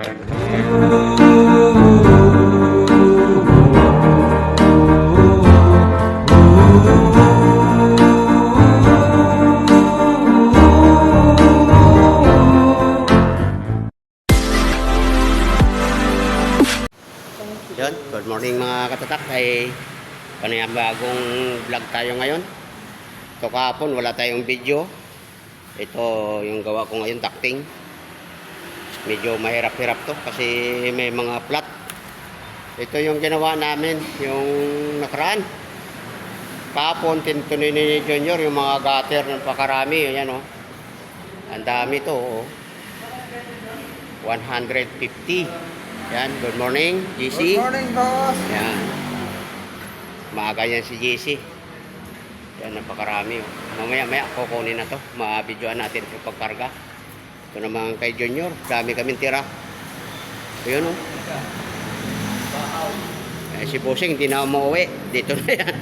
Yun, good morning mga katatak. Ay panayambagong vlog tayo ngayon. Ito kahapon wala tayong video. Ito yung gawa ko ngayon, ducting. Medyo mahirap-hirap to kasi may mga flat. Ito yung ginawa namin yung nakaraan. Kahapon tinutuloy ni Junior yung mga gutter ng pakarami. Ayan oh. Ang dami to oh. 150. Yan, good morning, JC. Good morning, boss. Yan. Maaga yan si JC. Yan, napakarami. Mamaya-maya, kukunin na to. Mabidyoan natin yung pagkarga. Ito naman kay Junior. Dami kaming tira. Ayun, oh. Si Bossing, hindi na umuwi. Dito na yan.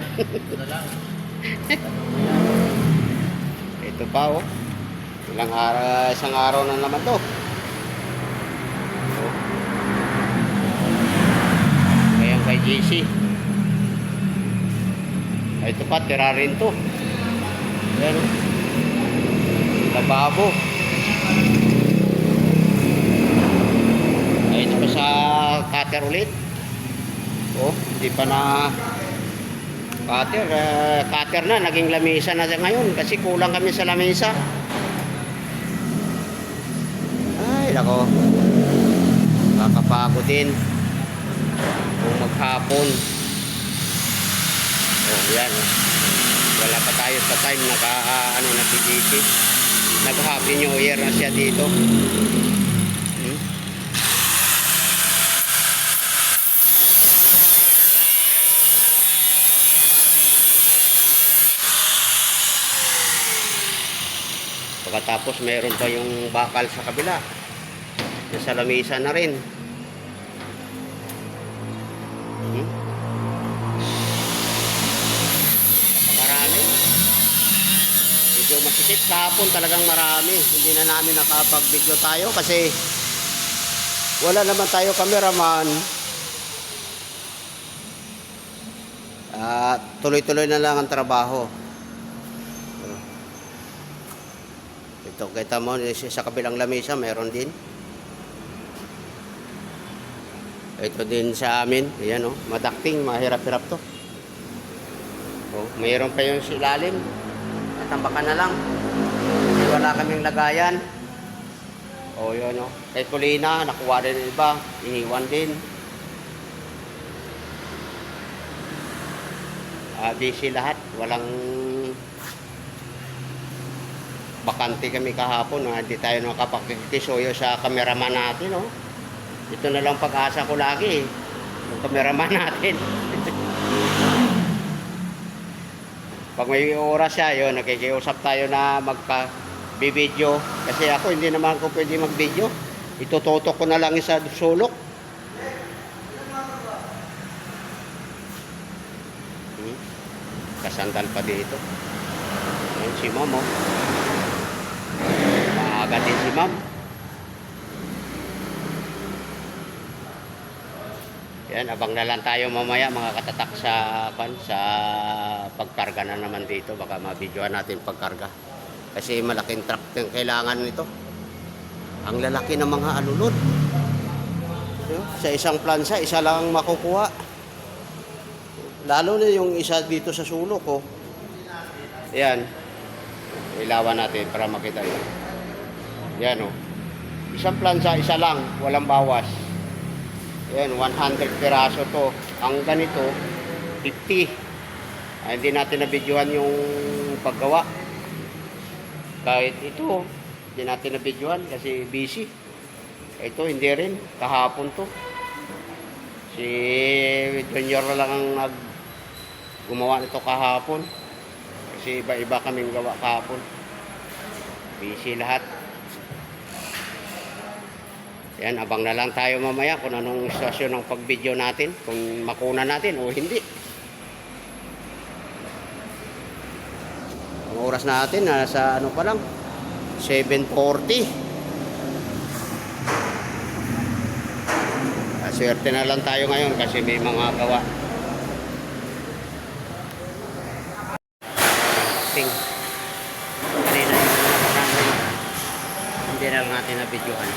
Ito pa, oh. Isang araw na naman to. Kay JC. Ito pa, tira rin to. Ayan. Lababo. Ito pa sa cutter ulit. Oh, hindi pa na cutter. Cutter na, naging lamesa na ngayon kasi kulang kami sa lamesa. Ay, nako. Kakapagod din. Kung maghapon. Oh, yan. Oh. Wala pa tayo sa time naka na si JC. Nag-happy new year na siya dito. Pagkatapos mayroon pa yung bakal sa kabila. Nasa lamesa na rin. Napakarami. Medyo masikip kahapon, talagang marami. Hindi na namin nakapag-video tayo kasi wala naman tayo cameraman. Tuloy-tuloy na lang ang trabaho. Ito, kita mo sa kabilang lamesa meron din. Ito din sa amin. Ayan o. Madakting. Mahirap-hirap to. O, mayroon pa yung silalim. Natambakan na lang. Kasi wala kaming lagayan. O, yun o. Kay Colina, nakuha rin iba. Iniwan din. Busy lahat. Walang bakante kami kahapon. Hindi tayo nakapagkikisuyo sa cameraman natin o. Ito na lang pag-asa ko lagi. Yung cameraman natin. Pag may oras siya, yun, nakikiusap tayo na magpa-video. Kasi ako, hindi naman ako pwede mag-video. Itututok ko na lang isa sulok. Kasandal pa dito. Ayun, si Ma'am, oh. Maaga din si Ma'am. Yan, abang na lang tayo mamaya mga katatak sa pagkarga na naman dito. Baka mabidyoan natin pagkarga. Kasi malaking truck yung kailangan nito. Ang lalaki ng mga alulod. Sa isang plansa, isa lang makukuha. Lalo na yung isa dito sa sulok. Oh. Yan. Ilawan natin para makita yun. Yan oh. Isang plansa, isa lang. Walang bawas. Ayan, 100 piraso to. Ang ganito, 50. Hindi natin nabidyohan yung paggawa. Kahit ito, hindi natin nabidyohan kasi busy. Ito, hindi rin. Kahapon to. Si Junior lang ang gumawa nito kahapon. Kasi iba-iba kaming gawa kahapon. Busy lahat. Yan, abang na lang tayo mamaya kung anong sitwasyon ng pag-video natin, kung makuna natin o hindi. Ang oras natin, nasa ano pa lang, 7:40. Swerte na lang tayo ngayon kasi may mga gawa. Ting. Kanina yung nakaraan, hindi lang natin na-videohan.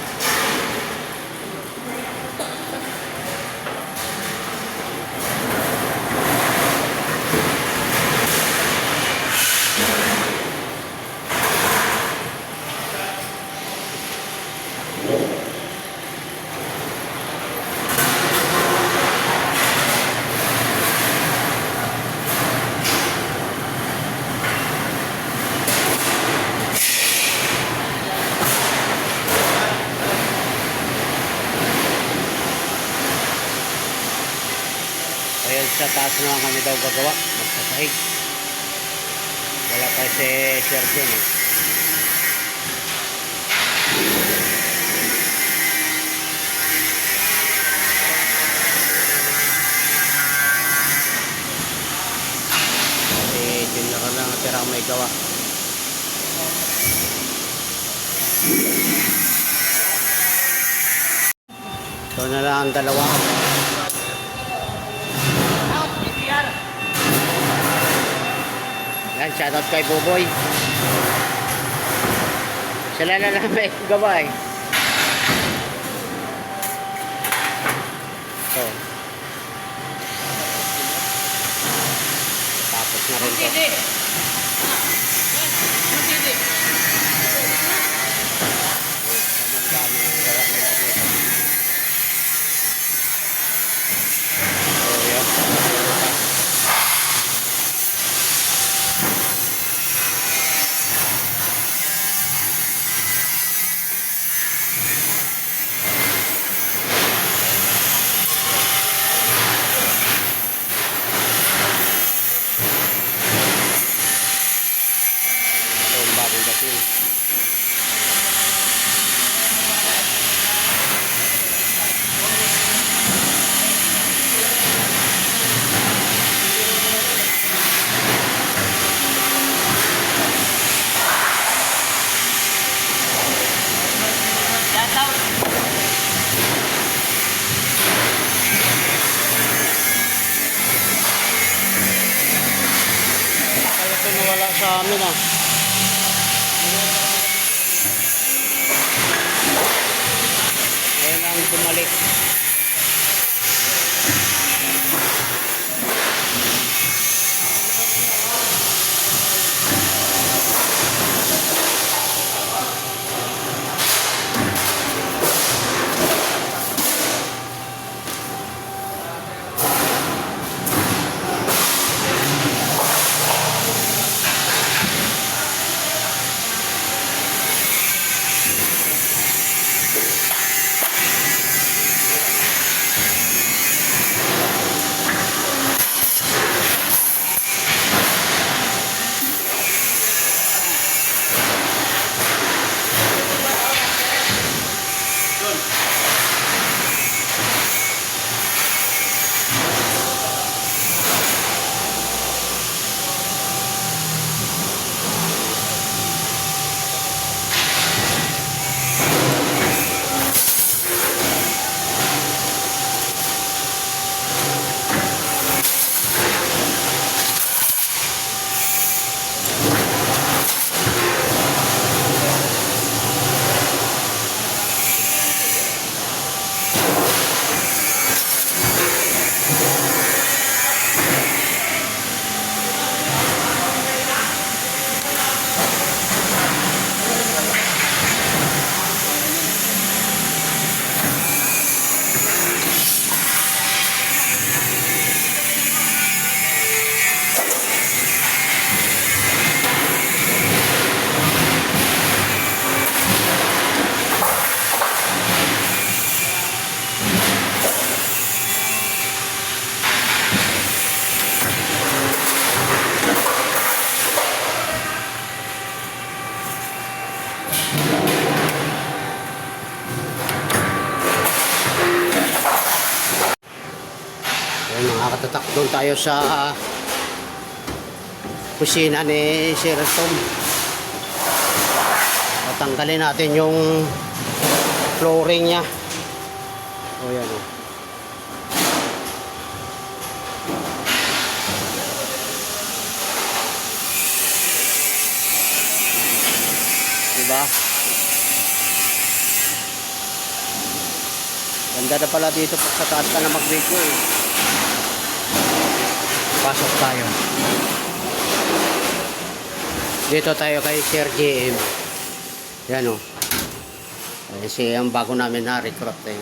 Ayan, sa taas naman kami daw gagawa. Magsasahig. Wala pa si Sir John eh. Kasi John lang natira ang may gawa. Ito na lang ang dalawa. Yan, shoutout kay Boboy. Sila na lang may gawa eh. So, tapos na rin to. Naman dami yung gawa nila dito. So, yan. Bagong dating. Kaya ito nawala sa amin ah. Ngayon lang bumalik. Mga katatak, doon tayo sa kusina ni Sir Tom. Tatanggalin natin yung flooring niya. O yan o. ba? Ganda na pala dito pag sa taas ka na mag-video eh. Pasok tayo. Dito tayo kay Sir JM. Yan o. Kasi ang bago namin na recruit eh.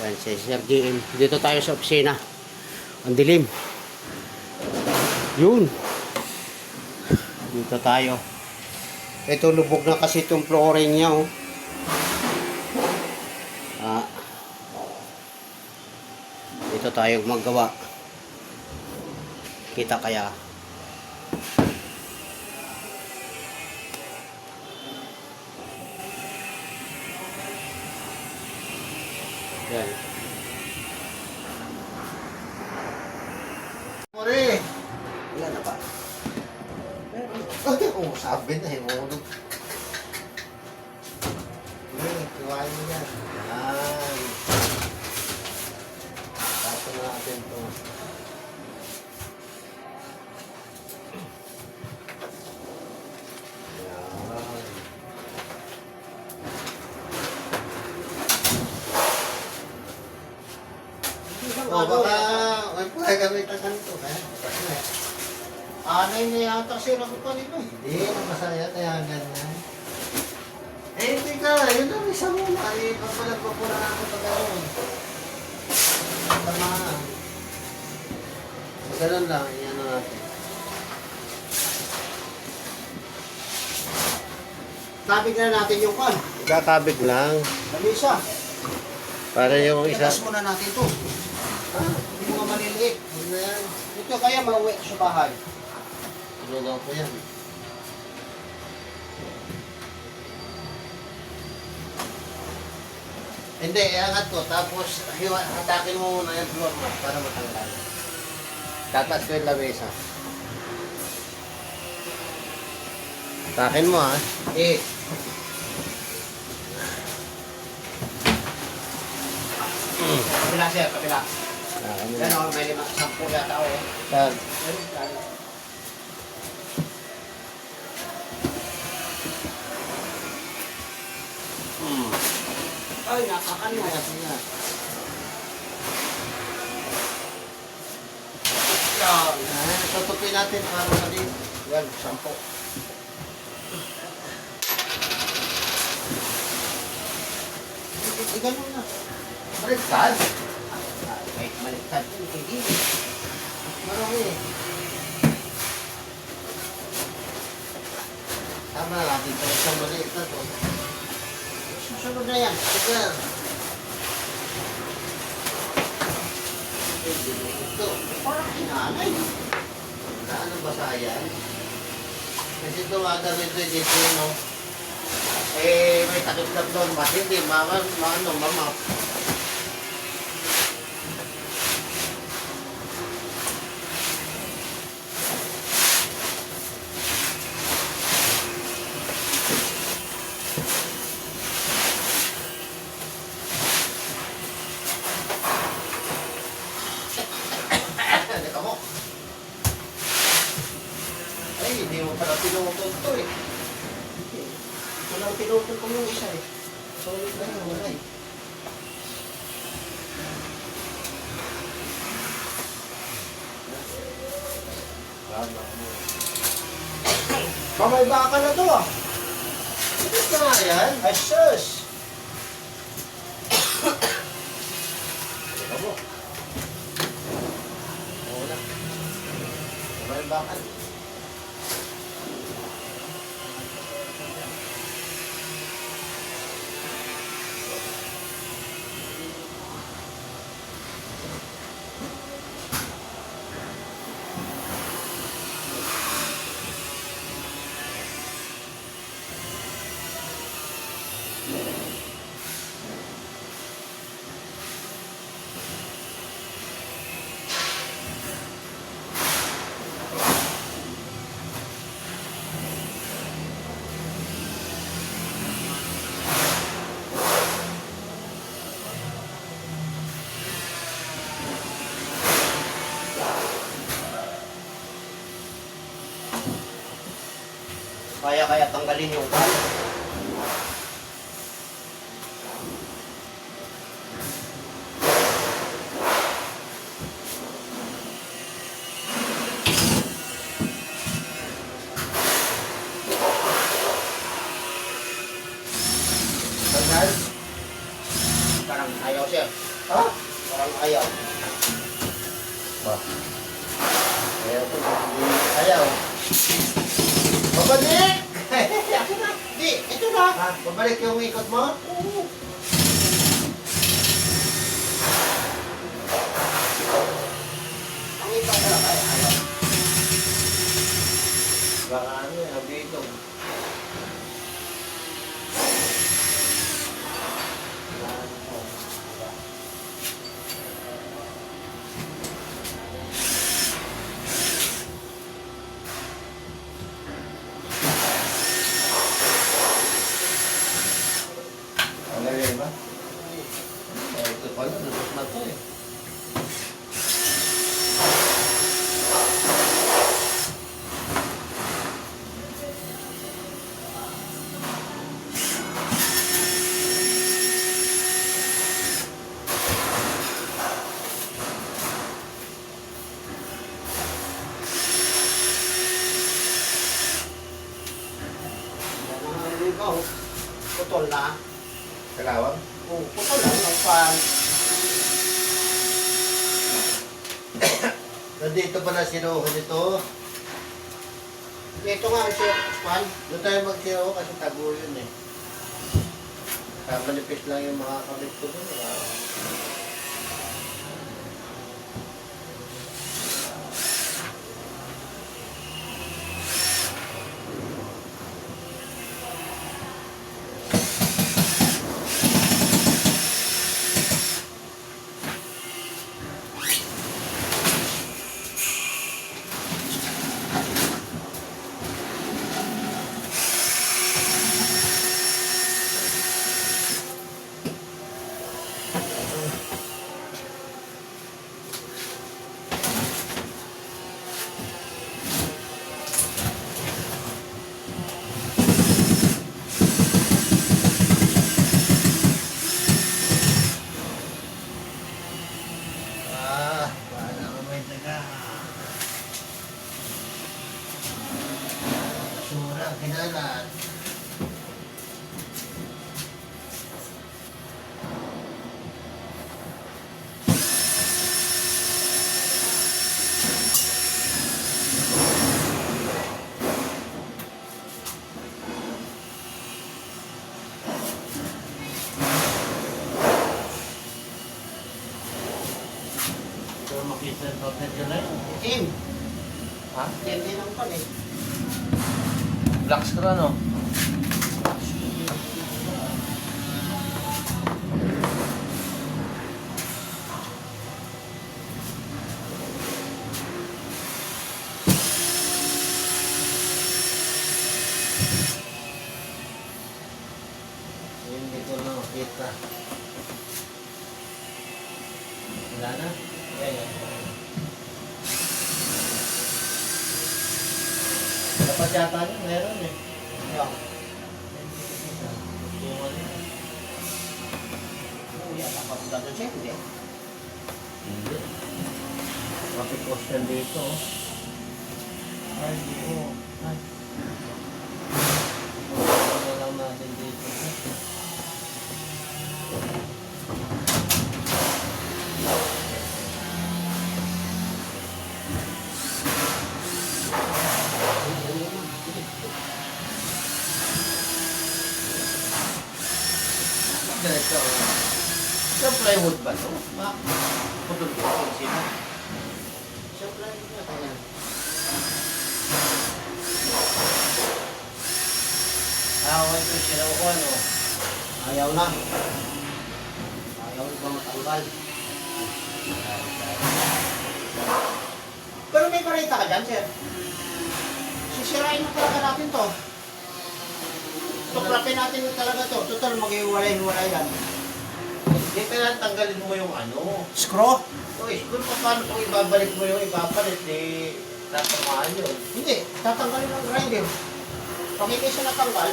Yan si Sir JM. Dito tayo sa opisina. Ang dilim. Yun. Dito tayo. Ito lubog na kasi itong flooring niya oh. Dito tayo maggawa. Kita kaya. Yan. Pare, wala na ba? Oh, sabi na eh, mo. Kiwain mo yan. Yan. Tapos natin ito. Yan. Oh, baka, may pagkagamitan ka nito. Anay na yata sira ko pa nito. Hindi, masaya kaya ganyan. Eh, hindi ka. Yun ang isa mo. Ay, pagpapura na ako pa gano'n. Tama. Ganun lang. Yan na natin. Kabig na natin yung kan. Kakabig lang. Dali siya. Para yung isa. Itas muna natin ito. Ha? Hindi mga maliliit. Ito kaya mauwi sa bahay. Lugaw ko yan. Hindi, iangat ko. Tapos, hatakin mo muna yung floor mo para matanggal. Tatas ko yung lamesa. Takin mo ha. Eh. Kapila siya, kapila. Yan o, may 10 yata o. Yan. Ay, nakakano. Yan. Tutupin natin para sa din. Yan, 10. Ganun na. Baliktad. Kahit baliktad. Hindi. Marami eh. Tama natin pa isang baliktad. Susunod na yan. Ito. Ito. Parang kinanay. Wala anong basayan. Kasi ito gagawin ito dito no. Eh, may takip lang doon. Mas hindi, mama. Teka mo. Ay, hindi mo pala pinutol ito eh. Walang pinutol ko yung isa eh. Solid na yun, wala eh. Mamay baka na to ah. Ito na nga yan. Ay sus. Teka mo. Wala. Mamay baka na. kaya tanggalin yung pan. Tanggal? Parang ayaw siya. Ha? Parang ayaw. Ba? Ayaw to. Ayaw. Babalik! Di, ito na. Ha? Babalik yung ikot mo? Oo. Ang ito pala kaya ayaw. Baka ano eh, abitong. Ano yun ba? Ito pala, lusot na to eh. Ikaw, putol na. Kalawang? Oo, putol lang ang pan. Nandito pala sinuha nito. Ito nga ang pan. Doon tayo magsinuha kasi tago yun eh. Manipis lang yung mga kabit ko doon. Paano ko may taga? Sura, kinalat. Ito makita ng total dyan na yun. Tim, Ha? hindi lang pan eh. Black screw no? Hindi ko na makita. Wala na? Ayan. Dapat yata niya, meron eh. Ayun. Yung ano yun. Uy, at ako sa doon siya, hindi. Hindi. Mapipos yan dito. Oh. Ay, hindi ko. Ay. Ano lang natin dito. Ganito. Sa plywood ba ito? Putol ko. Sino? Sa plywood na kaya. Ito sila ko ano. Ayaw na. Ayaw na ba matanggal? Pero may parita ka dyan, sir. Sisirain na talaga natin to. Tuklapin natin talaga to. Total, mag-iwalay-iwalay yan. Hindi kaya tanggalin mo yung ano. Screw? Uy, kung paano kung ibabalik mo yung ibabalit, eh, tatamaan yun. Hindi. Tatanggalin ang grinder. Pag hindi siya natanggal,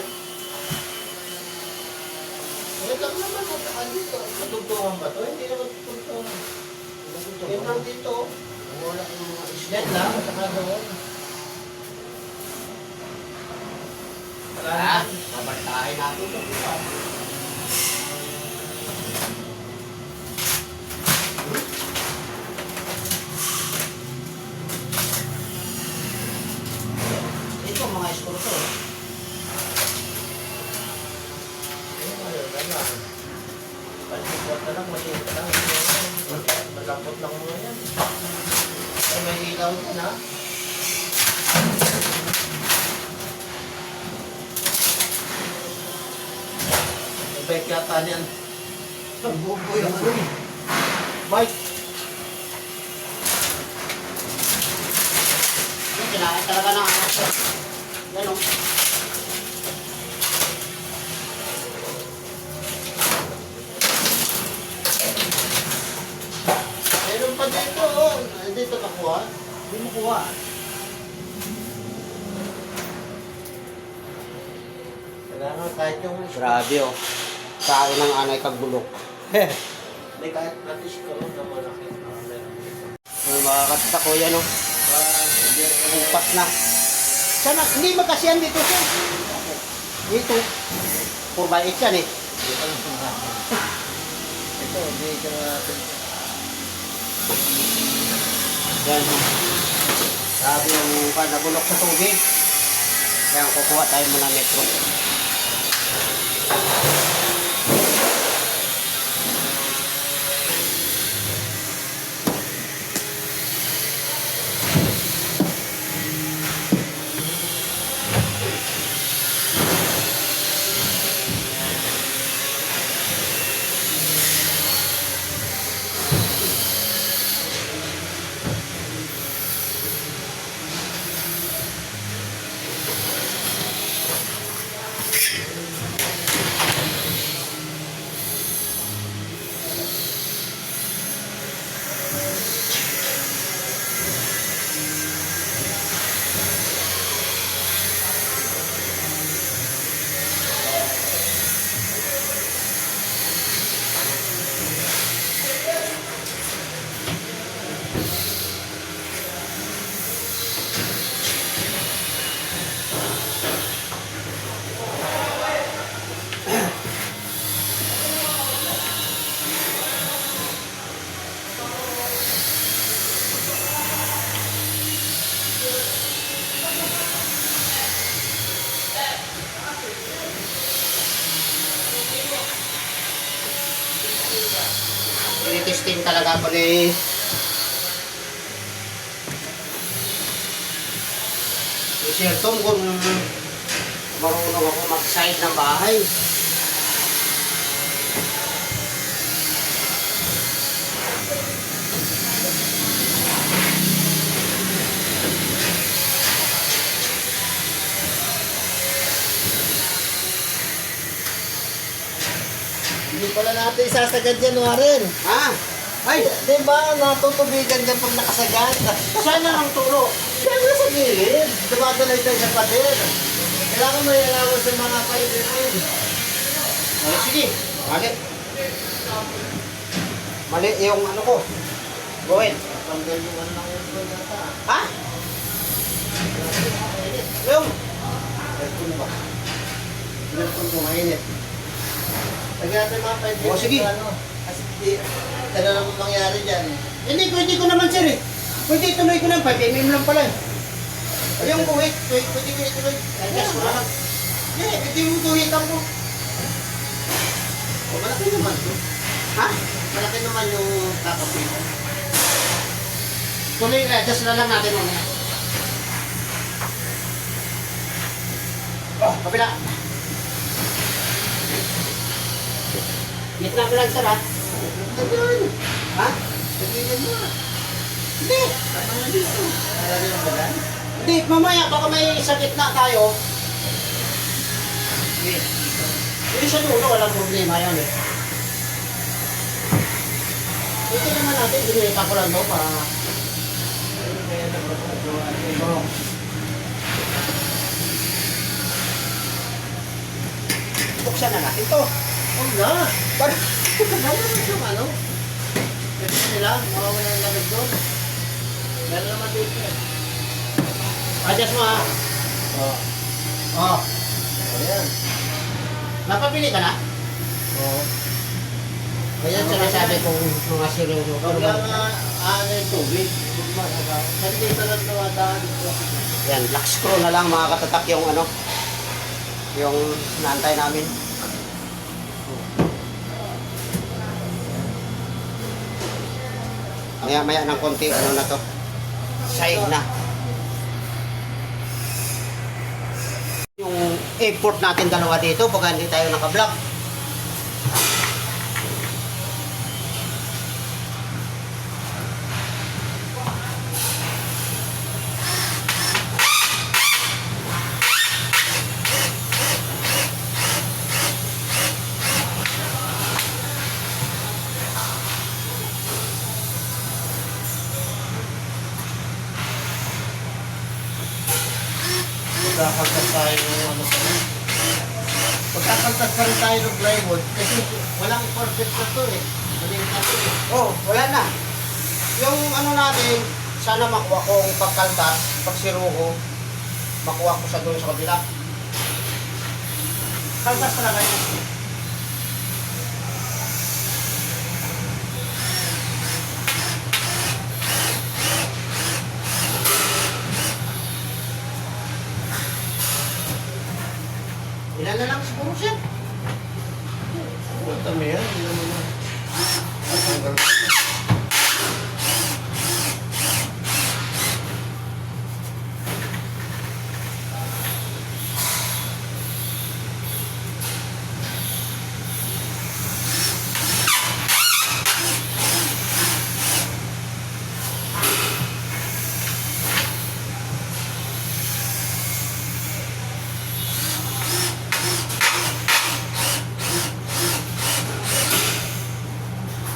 Ito lang naman, natakan dito. Matugtungan ba ito? Hindi naman tutugtungan. Yan lang dito. Wala yung mga islet lang, saka doon. babantahin natin ito. Ito mga eskorto. Palipot na lang, maliit na lang. Malambot lang mga yan. Ay, may ilaw din ha. May bike yata niyan. Ang bubo yung ano. Bike. Yung kinain talaga ng anak ko. Yan o. Meron pa dito oh. Dito nakuha. Hindi mo kuha. Kailangan kahit yung... Grabe o. Kain ng anay kagbulok. May kahit natis ko rin na malaki. Yung mga katako yan o. Upas na. Sana, hindi magkasiyan dito siya. Dito. 4x8 yan eh. Ito, hindi ka natin. Yan. Sabi yung nabulok sa tubig. Kaya kukuha tayo muna metro. Tinitesting talaga ako ni Shelton kung marunong ako mag-side ng bahay. Hindi pala natin isasagad yan, Warren. Ha? Ay, Di ba, natutubigan dyan pag nakasagad? sana lang turo. Siyempre sa gilid. Dumadalay tayo sa pader. Kailangan mo ilawan sa mga paibirin. Ay, sige. Mali. Mali yung ano ko. Go ahead. Tanggal yung ano ng aircon yata. Ha? Yung. Aircon ba? Aircon ko mainit. Lagyan natin mga paibirin. O, sige. Ano? Kasi ano naman mangyari dyan. Hindi, pwede ko naman sir eh. Pwede ituloy ko lang. 5 mm lang pala eh. Yung kuhit, pwede ko ituloy. Adjust ko lang. Hindi, pwede mo kuhitan ko. O, malaki naman to. Ha? Malaki naman yung kakapin. Tuloy, adjust na lang natin mamaya. Oh, kapila. Gitna ko lang sir ha. Lagyan. Ha? Lagyan mo. Hindi. Tama na dito. Lagyan mo ba? Hindi, mamaya baka may sa gitna tayo. Sige. Hindi sa dulo, walang problema yan eh. Ito naman natin, ginita ko lang daw para... Kaya napapagawa. Ito. buksan na natin to. Huwag na. Bakit? Mawala yung ano. Kasi nila, mawala yung lamig doon. Meron naman dito eh. Adjust mo ha. Oo. Oh. Ayan. Napabili ka na? Oo. Ayan sinasabi kong mga seryoso. Huwag lang ano yung tubig. Huwag masaga. Kasi dito lang nawadaan dito. Yan, lock screw na lang mga katatak yung ano. Yung naantay namin. Maya-maya ng konti, ano na to. Side na. Yung airport natin dalawa dito, pag hindi tayo naka-vlog. Magkakaltas tayo ng ano pa rin. Magkakaltas pa rin tayo ng plywood kasi walang perfect na to eh. Maliit na to eh. Oh, wala na. Yung ano natin, sana makuha ko ang pagkaltas, pagsiruho, makuha ko sa doon sa kabila. Kaltas talaga yun. Ilan na lang siguro siya? Ang dami yan. Hindi naman na. Ang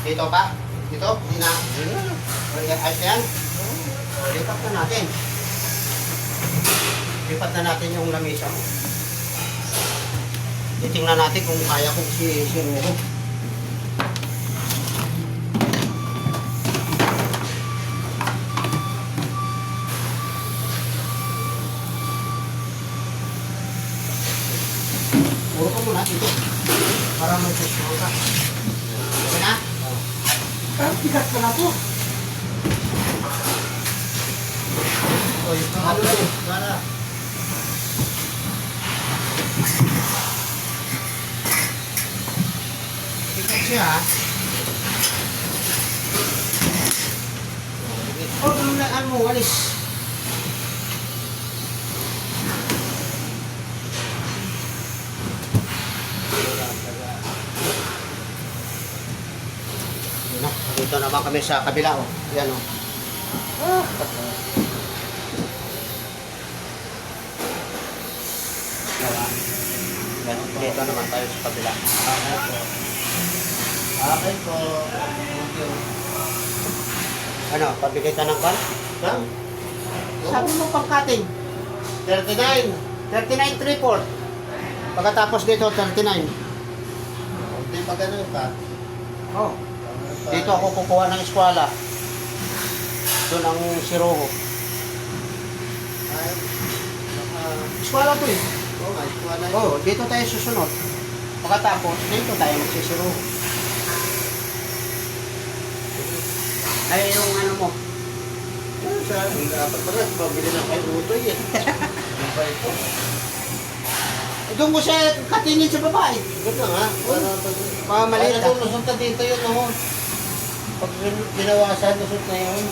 Dito pa? Dito? Hindi na. Ayos na yan? Lipat na natin. Lipat na natin yung lamisa mo. Titingnan natin kung kaya kong si Rugo. Puro ka muna dito. Para mag-susunod ka. Okay na? Pero tigas ka na po. Oy, ano na eh. Mana? Tigas siya ha. Oh, ano mo, walis. Dito naman kami sa kabila. Oh. Yan oh. Yan, dito naman tayo sa kabila. Okay po. Thank you. Ano, pabigay ka ng kan? Saan? Sabi mo pang cutting. 39. 39 3/4. Pagkatapos dito, 39. Hindi pa ganun ka. Oh. Dito ako kukuha ng eskwala. Doon ang siroho. Ay, Eskwala to eh. oo nga, wala yun. Oh, dito tayo susunod. Pagkatapos, dito tayo magsisiroho. Ay, yung ano mo. Sabi, dapat pala, mabili ng kay Utoy eh. Yung bike ko. Doon ko siya katingin sa babae. Ganda nga. Mga maliit Ano lusot na dito yun, no? Pag binawasan, lusot na yun.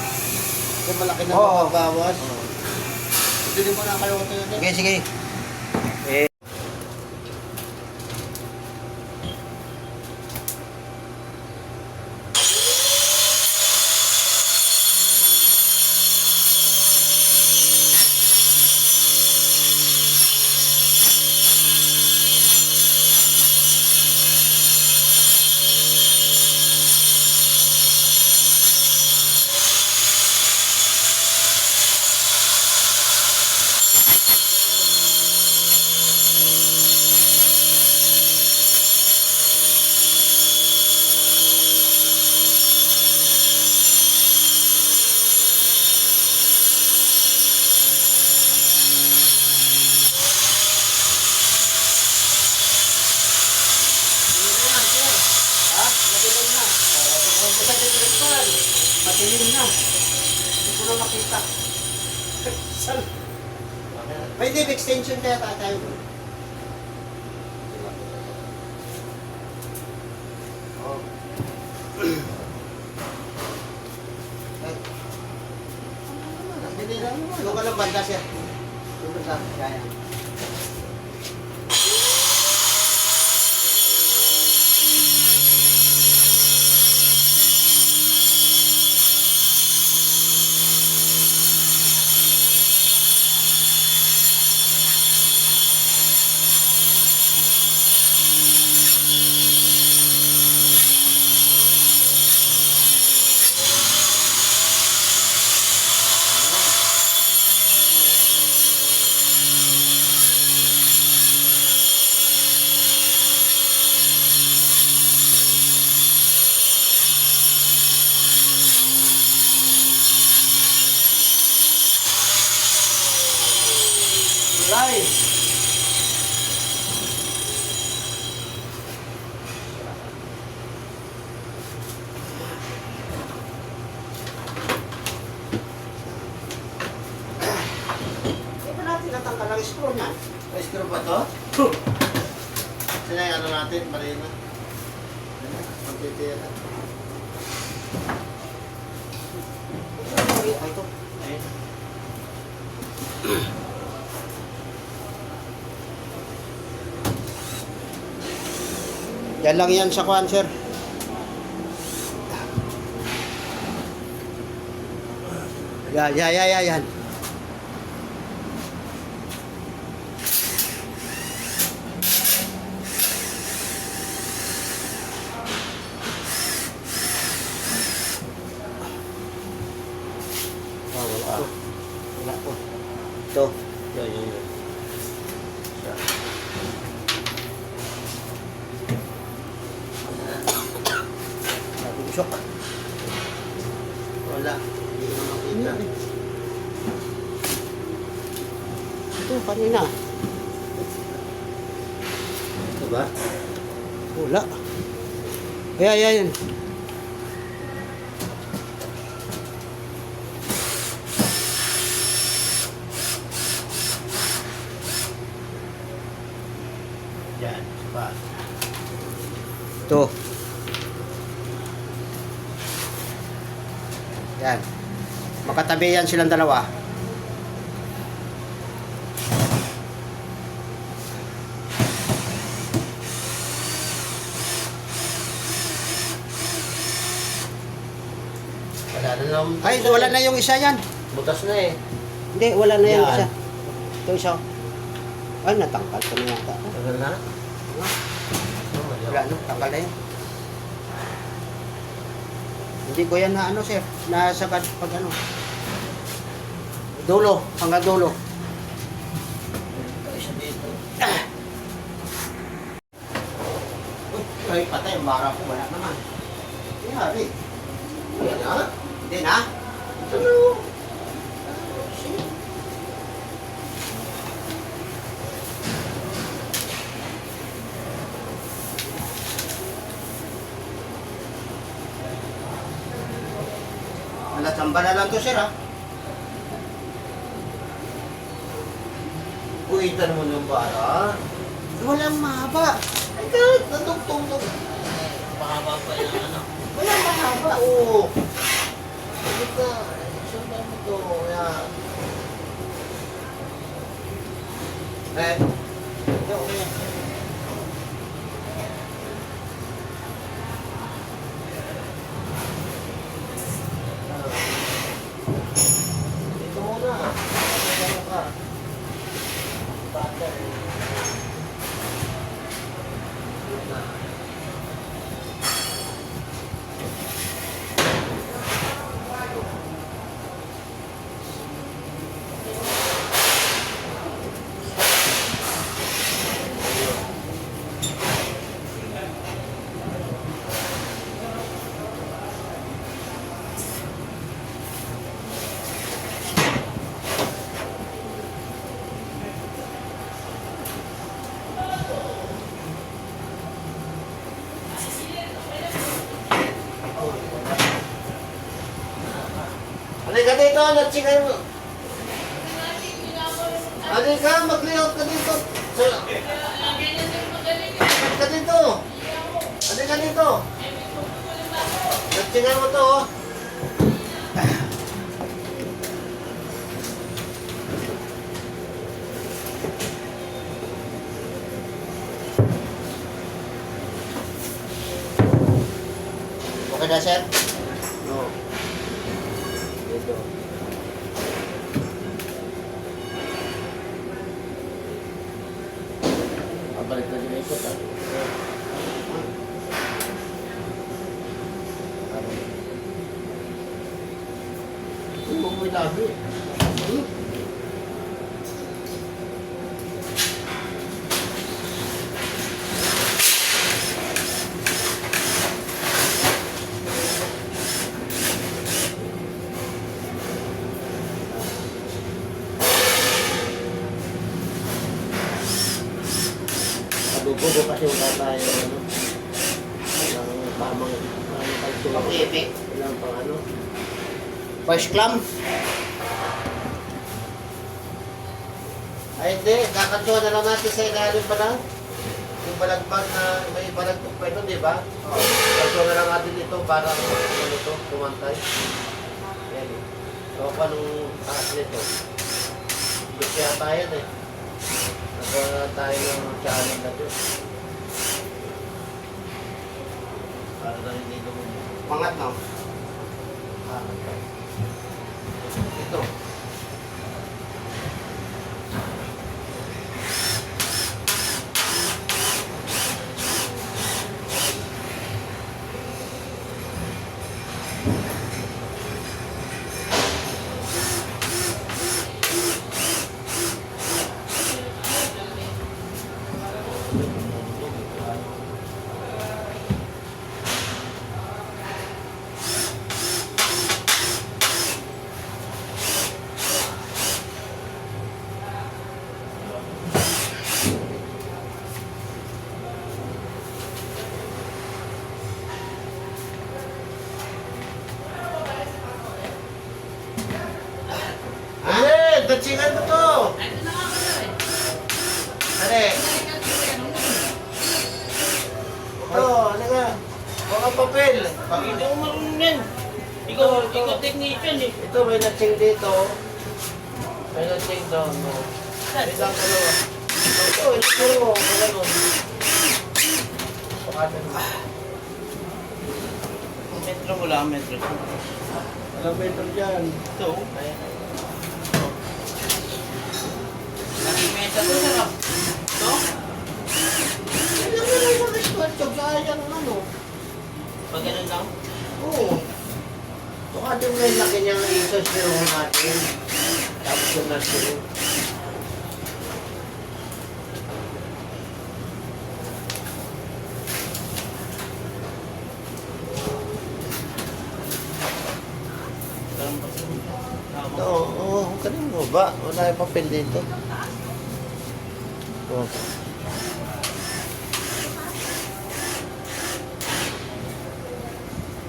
Kung malaki na Oo. magbawas. Bili mo na kayo ito yun. Sige, sige. Eh. Yan. Matilim na. Hindi ko na makita. Saan? May deep extension kaya tayo. Oh. Doon ka lang banda siya. Doon sa kaya. Live. Hindi pa natin natanggal ang screw niyan. May screw pa to? Sila yung ano natin, mali na. Pagtitira. Ay, ito. Ayun. Yan lang yan sa kwan, sir. Yan. Wala po. Ito. Yan. Shock. Wala. Hindi ko na makita. Ito, kanina. Ito ba? Wala. Yan. Yan. Ba? Ito. Yan. Makatabi yan silang dalawa. Wala na naman. Ay, wala na yung isa yan. Butas na eh. Hindi, wala na yung Yan. isa. Ito isa. Ay, natangkal ko na yata. Tagal na? Wala na, tangkal na yun. Hindi ko yan na ano, sir. Nasa pag ano. Dulo, hanggang dulo. Isa dito. Ay, patay. Ang bara ko. Wala naman. Yari. Yan ha? Hindi na. Ito na. Wala, samba na lang to, sir, ha? Kuitan mo ng bara. Walang mahaba. Ay, kahit natugtong to. Mahaba pa yung ano. Walang mahaba. Oo. Bakit na? Sundan mo to. Yan. Okay. Ito muna. Ano ka? Bata. Halika dito, natsingan mo. Halika, mag-layout ka dito. Halika dito. Halika dito. Natsingan mo to, oh. Okay na, sir? No. Dito. Balik na din ito, ha? Uy, huwag mo ilabi. Bugo kasi wala tayo ano. Walang tamang kalsyon. Pag-ibig. Walang pang ano. First clam. Ay hindi, kakatsuhan na lang natin sa ilalim pa lang. Yung balagbag na may balagpag pa ito, di ba? Kakatsuhan na lang natin ito para ano ito, kumantay. Yan eh. So kung anong taas nito. Gusto yata yan eh. Nagawa tayo ng challenge na ito. Para na hindi lumubog. Pangat na. Ito. Datsingan mo to! Ano ito, ano nga? Mga papel. Hindi ako marunong yan. Ikaw technician eh. Ito, may natsing dito. May natsing doon. No. May lang dalawa. Ito, ito mo. Ganun. Pakatan mo. Metro mo lang, metro. Alam metro dyan. Ito. Nakimeta to, sarap. Ito? Hindi na lang sa restaurant. Sayang ano. Pag ganun lang. Oo. Pakatan mo yung laki niyang isos pero natin. Tapos yung natin. Oo, kanina mo ba? Wala yung papel dito. Oh.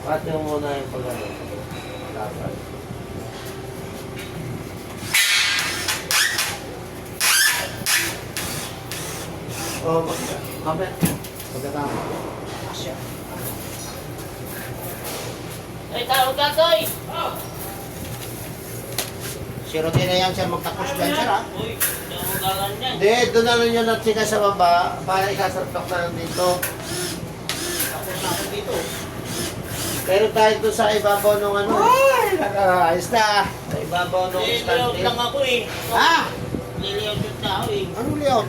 Pati mo muna yung pag-ano. Dapat. Oh, mamaya. Pagkatama. Asya. Ay, tawag ka, Toy! Si Rodina yan siya magtapos dyan siya, ha? Uy, hindi ako galan yan. Hindi, doon na lang yung natsika sa baba para ikasartok na lang dito. Tapos na ako dito. Pero tayo doon sa ibabaw nung ano. Ay, ayos na. Sa ibabaw nung Liliyaw stand lang ako eh. Ha? Liliyaw shoot na ako eh. Anong layout?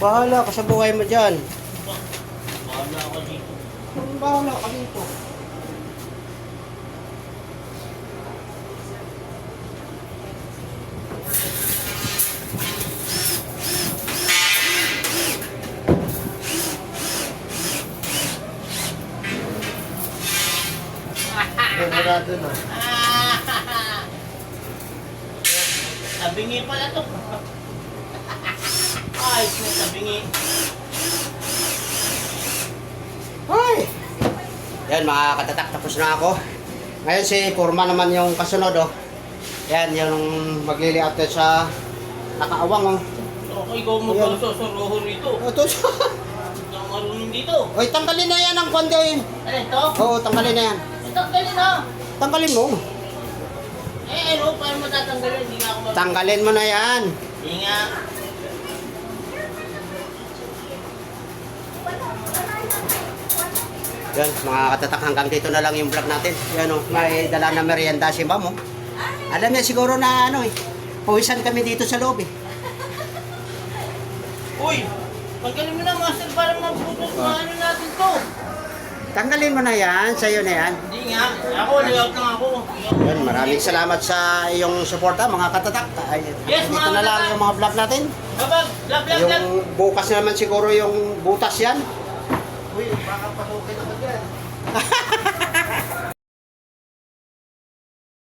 Bahala ka sa buhay mo dyan. Bahala ako dito. Bahala ka dito. Wala doon ah. Tabingi pala to. Ayos na tabingi. Ay! Yan mga katatak, tapos na ako. Ngayon si Purma naman yung kasunod, oh. Yan, yung magliliat sa nakaawang, oh. Ako ikaw magpapasasoroho rito. Ito. Hindi ako marunong dito. Oy, tanggalin na yan ang kwando yun. Ano ito? Oo, tanggalin na yan. Tanggalin na. Tanggalin mo. Ano? Paano matatanggalin? Hindi nga ako marunong. Tanggalin mo na yan. Hindi nga. Yan, mga katatak, hanggang dito na lang yung vlog natin. Yan, oh, may dala na merienda si Ma'am, oh. Alam niya siguro na ano eh, pawisan kami dito sa loob eh. Uy! Tanggalin mo na, master, para mabutos ano natin to. Tanggalin mo na yan, sa'yo na yan. Hindi nga. Ako, layout lang ako. Yan, maraming salamat sa iyong suporta, mga katatak. Ay, Yes, dito mga na lang katatak. yung mga vlog natin. Babag! Lap, lap, lap! Yung bukas naman siguro yung butas yan. Uy, baka pasukin naman yan.